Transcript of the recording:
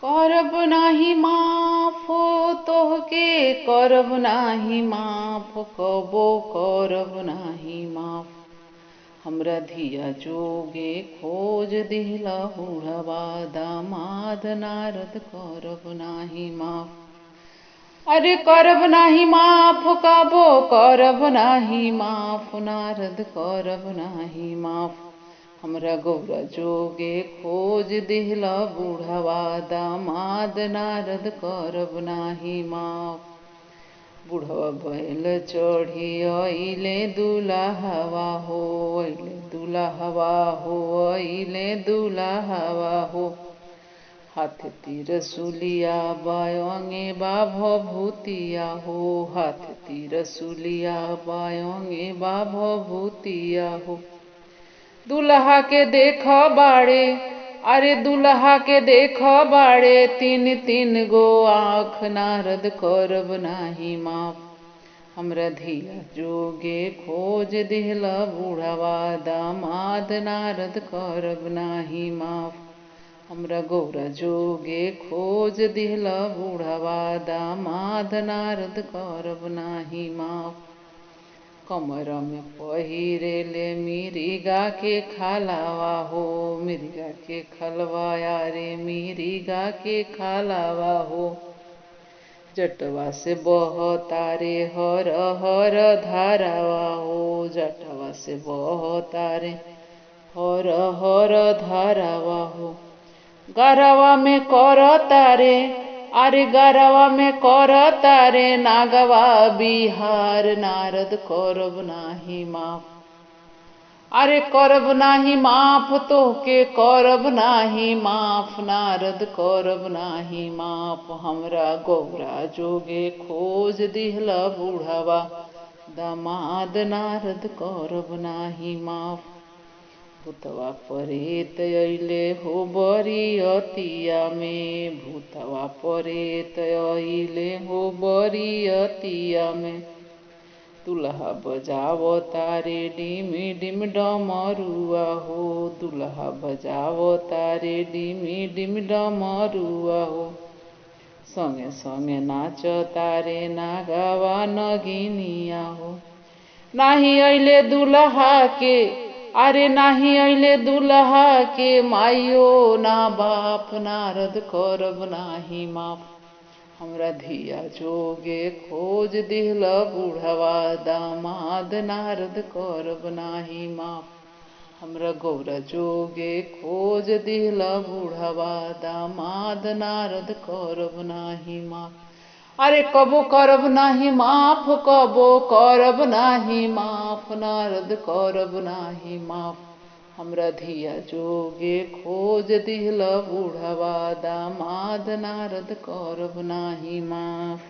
करब नाही माफ तोहके करब नाही माफ कबो करब नाही माफ हमरा धिया जोगे खोज दिहला बुढ़वा दामाद नारद करब नाही माफ। अरे करब नाही माफ कबो करब नाही माफ नारद करब नाही माफ हमरा गौरा जोगे खोज दिहला बुढ़वा दामाद नारद करब नाही माफ। बुढ़वा बैल चढ़ी अइले दुल्हवा हो अइले दुल्हवा हो अइले दुल्हवा हो हाथ तिरसुलिया बायोंगे बाभ भूतिया हो हाथ तिरसुलिया बायोंगे बाभ भूतिया हो दुल्हा के देख बाड़े अरे दुल्हा के देख बाड़े तीन तीन गो आँख नारद करब नाही माफ हमरा धिया जोगे खोज दिहला बुढ़वा दामाद नारद करब नाही माफ हमरा गौरा जोगे खोज दिहला बुढ़वा दामाद नारद करब नाही माफ। कमर में पहिरेले मिरिगा के खालावा हो मिरिगा के खलवा यारे मिरिगा के खालावा हो जटवा से बहतारे हर हर धारावा हो जटवा से बहतारे हर हर धारावा हो गरवा में कर तारे अरे गरवा में कर तारे नागवा बिहार नारद करब नाही माफ। अरे करब नाही माफ तोहके करब नाही माफ नारद करब नाही माफ हमरा गौरा जोगे खोज दिहला बुढ़वा दामाद नारद करब नाही माफ। भूतवा परेत अइले हो बरियतिया में भूतवा परेत अइले हो बरियतिया में दुल्हा बजावो तारे डिमी डिम डमरुआ हो दुल्हा बजावो तारे डिमी डिम डमरुआ हो संगे संगे नाच तारे नागवा नगिनिया हो नाही अइले दुल्हा के अरे नाही अइले दुल्हा के माइयो ना बाप नारद करब नाही माफ हमरा धिया जोगे खोज दिहला बुढ़वा दामाद नारद करब नाही माफ हमरा गौरा जोगे खोज दिहला बुढ़वा दामाद नारद करब नाही माफ। अरे कबो करब नाही माफ कबो करब नाही माफ नारद करब नाही माफ हमरा धिया जोगे खोज दिहला बुढ़वा दामाद नारद करब नाही माफ।